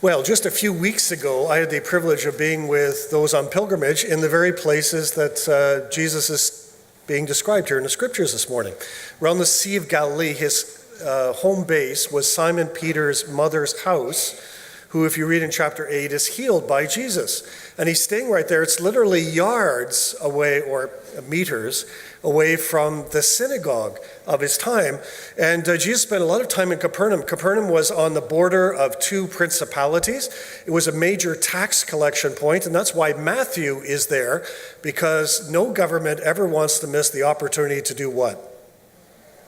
Well, just a few weeks ago, I had the privilege of being with those on pilgrimage in the very places that Jesus is being described here in the scriptures this morning. Around the Sea of Galilee, his home base was Simon Peter's mother's house, who, if you read in chapter 8, is healed by Jesus. And he's staying right there. It's literally yards away, or meters away from the synagogue of his time. And Jesus spent a lot of time in Capernaum. Capernaum was on the border of two principalities. It was a major tax collection point, and that's why Matthew is there, because no government ever wants to miss the opportunity to do what?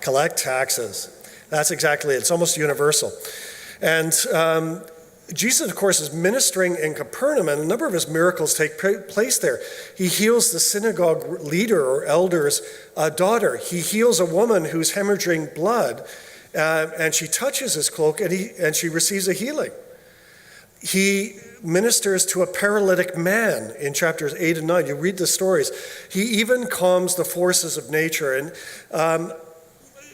Collect taxes. That's exactly it. It's almost universal. And Jesus, of course, is ministering in Capernaum, and a number of his miracles take place there. He heals the synagogue leader or elder's daughter. He heals a woman who's hemorrhaging blood, and she touches his cloak, and she receives a healing. He ministers to a paralytic man in chapters 8 and 9. You read the stories. He even calms the forces of nature. And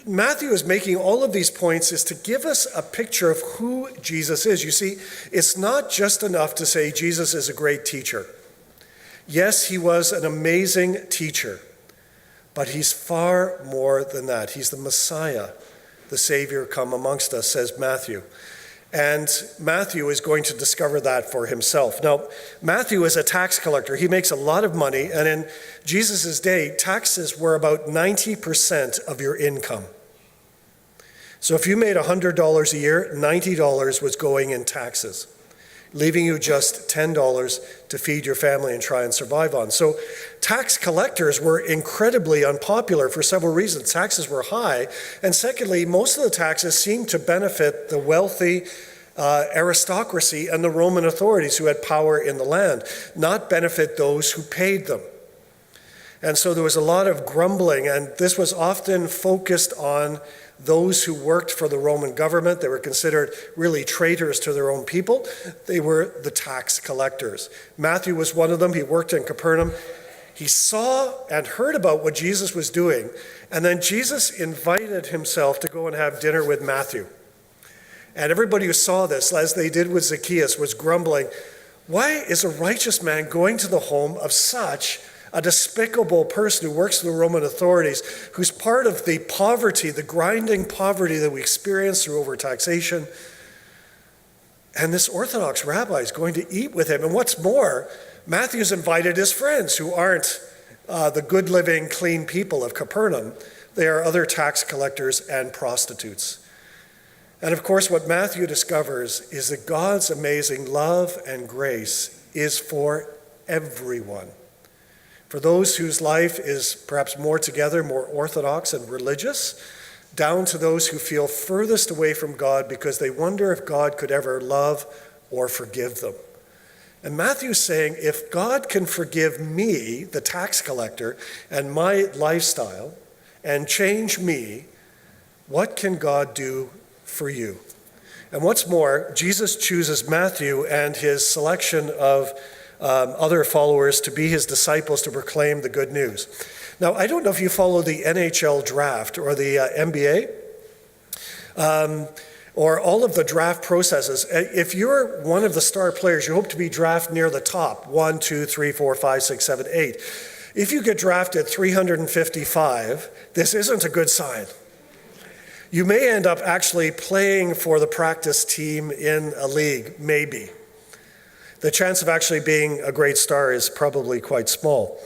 Matthew is making all of these points is to give us a picture of who Jesus is. You see, it's not just enough to say Jesus is a great teacher. Yes, he was an amazing teacher, but he's far more than that. He's the Messiah, the Savior come amongst us, says Matthew. And Matthew is going to discover that for himself. Now, Matthew is a tax collector. He makes a lot of money, and in Jesus' day, taxes were about 90% of your income. So if you made $100 a year, $90 was going in taxes, leaving you just $10 to feed your family and try and survive on. So tax collectors were incredibly unpopular for several reasons. Taxes were high, and secondly, most of the taxes seemed to benefit the wealthy aristocracy and the Roman authorities who had power in the land, not benefit those who paid them. And so there was a lot of grumbling, and this was often focused on those who worked for the Roman government. They were considered really traitors to their own people. They were the tax collectors. Matthew was one of them. He worked in Capernaum. He saw and heard about what Jesus was doing, and then Jesus invited himself to go and have dinner with Matthew. And everybody who saw this, as they did with Zacchaeus, was grumbling, why is a righteous man going to the home of such a despicable person who works for the Roman authorities, who's part of the poverty, the grinding poverty that we experience through overtaxation? And this Orthodox rabbi is going to eat with him. And what's more, Matthew's invited his friends who aren't the good living, clean people of Capernaum. They are other tax collectors and prostitutes. And of course, what Matthew discovers is that God's amazing love and grace is for everyone. For those whose life is perhaps more together, more orthodox and religious, down to those who feel furthest away from God because they wonder if God could ever love or forgive them. And Matthew's saying, if God can forgive me, the tax collector, and my lifestyle, and change me, what can God do for you? And what's more, Jesus chooses Matthew and his selection of other followers to be his disciples to proclaim the good news. Now, I don't know if you follow the NHL draft or the NBA or all of the draft processes. If you're one of the star players, you hope to be drafted near the top, 1, 2, 3, 4, 5, 6, 7, 8. If you get drafted 355, this isn't a good sign. You may end up actually playing for the practice team in a league, maybe. The chance of actually being a great star is probably quite small.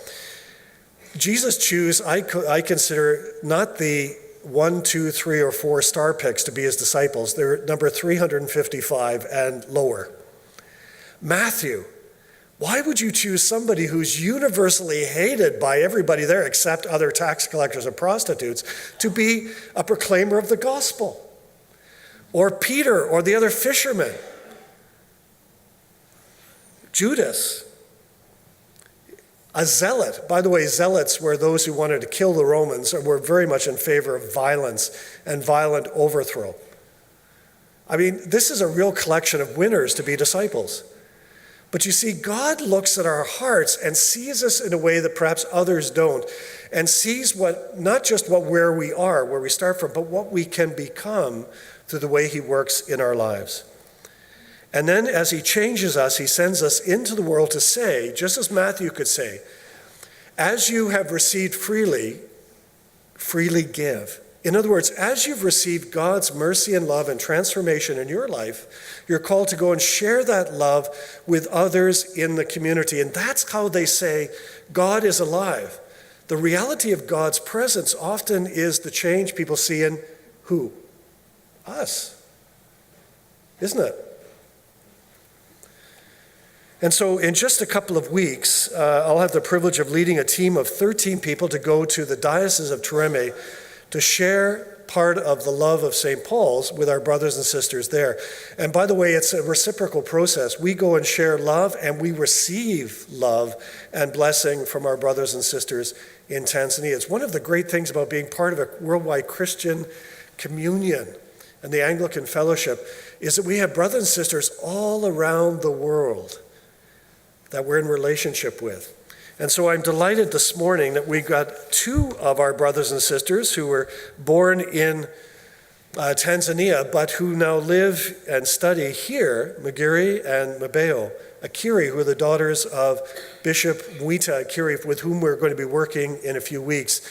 Jesus chose, I consider, not the 1, 2, 3, or 4 star picks to be his disciples. They're number 355 and lower. Matthew, why would you choose somebody who's universally hated by everybody there except other tax collectors and prostitutes to be a proclaimer of the gospel? Or Peter or the other fishermen? Judas, a zealot. By the way, zealots were those who wanted to kill the Romans and were very much in favor of violence and violent overthrow. I mean, this is a real collection of winners to be disciples. But you see, God looks at our hearts and sees us in a way that perhaps others don't, and sees not just where we are, where we start from, but what we can become through the way he works in our lives. And then as he changes us, he sends us into the world to say, just as Matthew could say, as you have received freely, freely give. In other words, as you've received God's mercy and love and transformation in your life, you're called to go and share that love with others in the community. And that's how they say God is alive. The reality of God's presence often is the change people see in who? Us. Isn't it? And so in just a couple of weeks, I'll have the privilege of leading a team of 13 people to go to the Diocese of Tareme to share part of the love of St. Paul's with our brothers and sisters there. And by the way, it's a reciprocal process. We go and share love and we receive love and blessing from our brothers and sisters in Tanzania. It's one of the great things about being part of a worldwide Christian communion and the Anglican fellowship is that we have brothers and sisters all around the world that we're in relationship with. And so I'm delighted this morning that we got two of our brothers and sisters who were born in Tanzania, but who now live and study here, Mugure and Mbayo Akiri, who are the daughters of Bishop Mwita Akiri, with whom we're going to be working in a few weeks.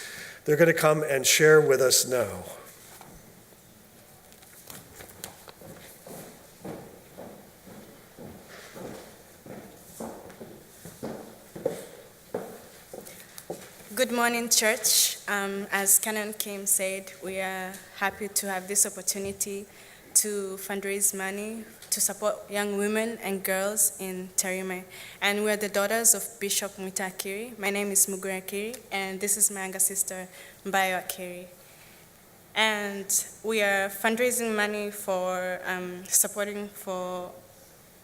They're going to come and share with us now. Good morning, church. As Canon Kim said, we are happy to have this opportunity to fundraise money to support young women and girls in Tarime. And we are the daughters of Bishop Mwita Akiri. My name is Mugure Akiri, and this is my younger sister, Mbayo Akiri. And we are fundraising money for supporting for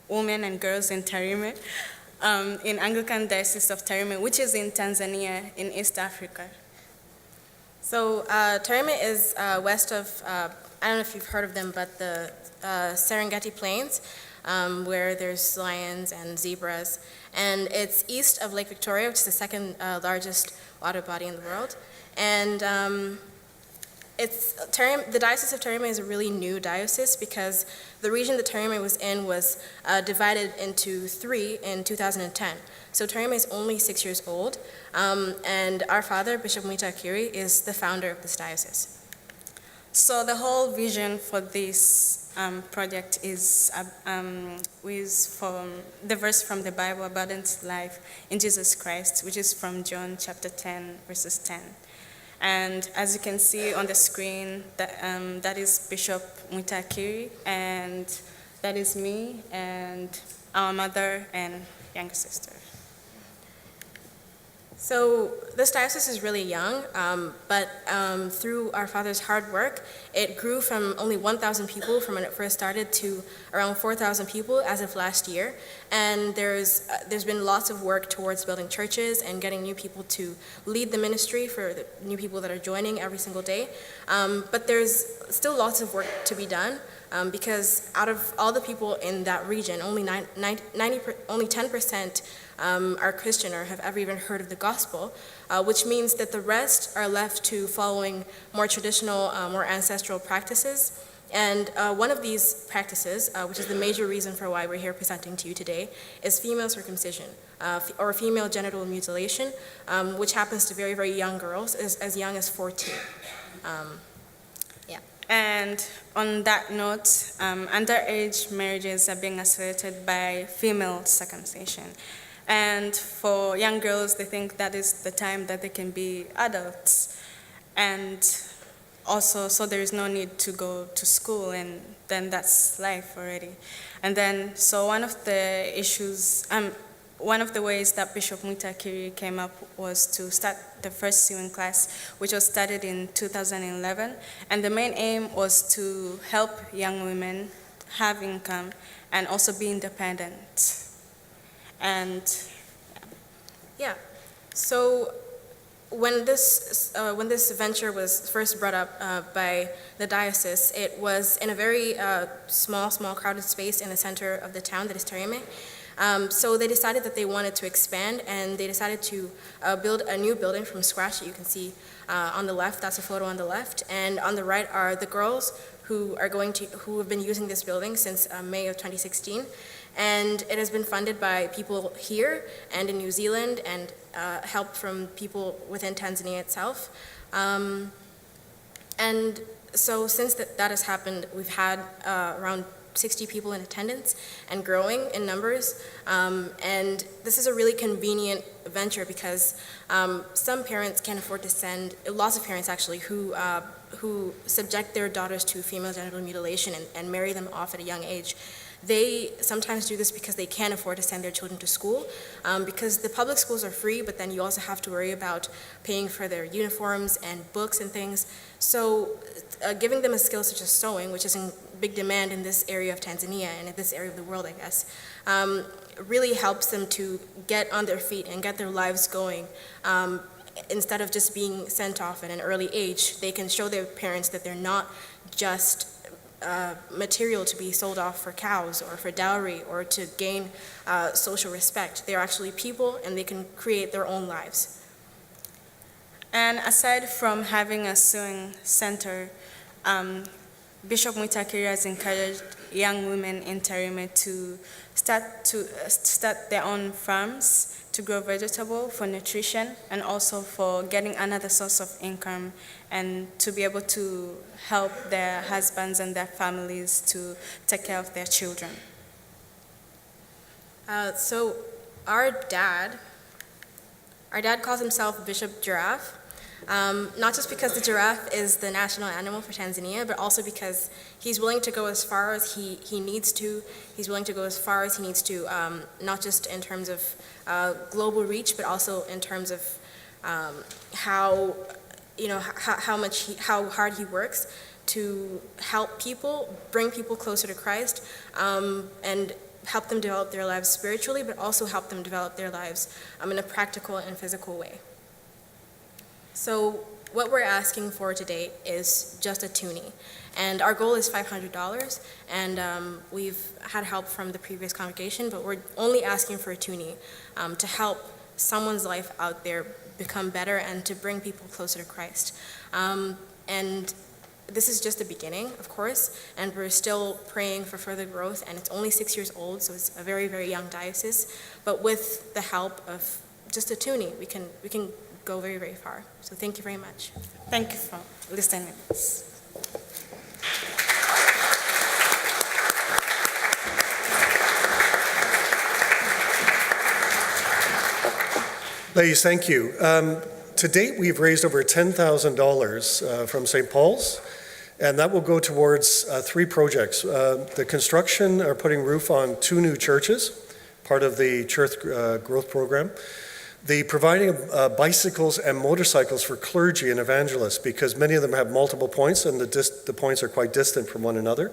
women and girls in Tarime. In Anglican Diocese of Tarime, which is in Tanzania, in East Africa. So Tarime is west of, I don't know if you've heard of them, but the Serengeti Plains, where there's lions and zebras. And it's east of Lake Victoria, which is the second largest water body in the world. And the Diocese of Tarime is a really new diocese because the region that Tarime was in was divided into three in 2010. So Tarime is only 6 years old, and our father, Bishop Mwita Akiri, is the founder of this diocese. So the whole vision for this project is from the verse from the Bible, abundant life in Jesus Christ, which is from John chapter 10, verses 10. And as you can see on the screen, that is Bishop Mwita Akiri, and that is me, and our mother and younger sister. So this diocese is really young, but through our father's hard work, it grew from only 1,000 people from when it first started to around 4,000 people as of last year. And there's been lots of work towards building churches and getting new people to lead the ministry for the new people that are joining every single day. But there's still lots of work to be done. Because out of all the people in that region, only 10% are Christian or have ever even heard of the gospel, which means that the rest are left to following more traditional, more ancestral practices. And one of these practices, which is the major reason for why we're here presenting to you today, is female circumcision, or female genital mutilation, which happens to very, very young girls, as young as 14. And on that note, underage marriages are being accelerated by female circumcision. And for young girls, they think that is the time that they can be adults. And also, so there is no need to go to school, and then that's life already. And then, so one of the issues, one of the ways that Bishop Mwita Akiri came up was to start the first sewing class, which was started in 2011. And the main aim was to help young women have income and also be independent. And yeah, so when this venture was first brought up by the diocese, it was in a very small crowded space in the center of the town that is Tarime. So they decided that they wanted to expand, and they decided to build a new building from scratch that you can see on the left. That's a photo on the left. And on the right are the girls who have been using this building since May of 2016. And it has been funded by people here and in New Zealand, and help from people within Tanzania itself. And so since that has happened, we've had around 60 people in attendance and growing in numbers. And this is a really convenient venture because some parents can't afford to send, lots of parents actually, who subject their daughters to female genital mutilation and marry them off at a young age. They sometimes do this because they can't afford to send their children to school, because the public schools are free, but then you also have to worry about paying for their uniforms and books and things. So giving them a skill such as sewing, which is in big demand in this area of Tanzania and in this area of the world, I guess, really helps them to get on their feet and get their lives going. Instead of just being sent off at an early age, they can show their parents that they're not just material to be sold off for cows or for dowry or to gain social respect. They're actually people, and they can create their own lives. And aside from having a sewing center, Bishop Akiri has encouraged young women in Tarime to start their own farms to grow vegetable for nutrition and also for getting another source of income and to be able to help their husbands and their families to take care of their children. So our dad calls himself Bishop Giraffe, not just because the giraffe is the national animal for Tanzania, but also because he's willing to go as far as he needs to. He's willing to go as far as he needs to, not just in terms of global reach, but also in terms of how hard he works to help people, bring people closer to Christ, and help them develop their lives spiritually, but also help them develop their lives in a practical and physical way. So what we're asking for today is just a toonie, and our goal is $500, and we've had help from the previous congregation, but we're only asking for a toonie to help someone's life out there become better and to bring people closer to Christ. And this is just the beginning, of course, and we're still praying for further growth, and it's only 6 years old, so it's a very, very young diocese, but with the help of just a toonie, we can go very, very far. So thank you very much. Thank you for listening. Ladies, thank you. To date, we've raised over $10,000 from St. Paul's, and that will go towards 3 projects. The construction or putting roof on 2 new churches, part of the church growth program. The providing of bicycles and motorcycles for clergy and evangelists, because many of them have multiple points and the points are quite distant from one another.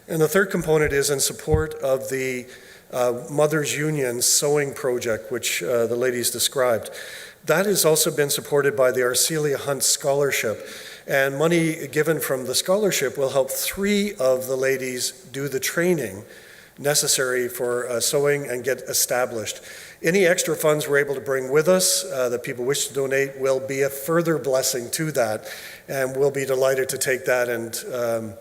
And the third component is in support of the Mothers Union sewing project, which the ladies described. That has also been supported by the Arcelia Hunt Scholarship, and money given from the scholarship will help 3 of the ladies do the training necessary for sewing and get established. Any extra funds we're able to bring with us that people wish to donate will be a further blessing to that, and we'll be delighted to take that, and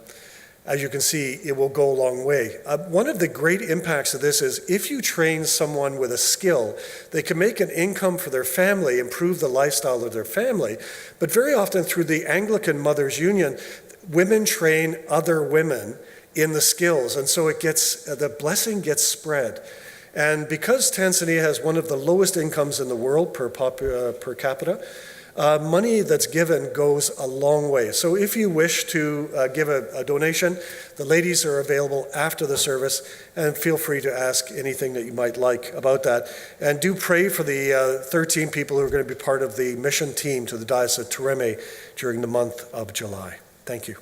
as you can see, it will go a long way. One of the great impacts of this is if you train someone with a skill, they can make an income for their family, improve the lifestyle of their family, but very often through the Anglican Mothers Union, women train other women in the skills, and so the blessing gets spread. And because Tanzania has one of the lowest incomes in the world per capita, money that's given goes a long way. So if you wish to give a donation, the ladies are available after the service, and feel free to ask anything that you might like about that. And do pray for the 13 people who are going to be part of the mission team to the Diocese of Tarime during the month of July. Thank you.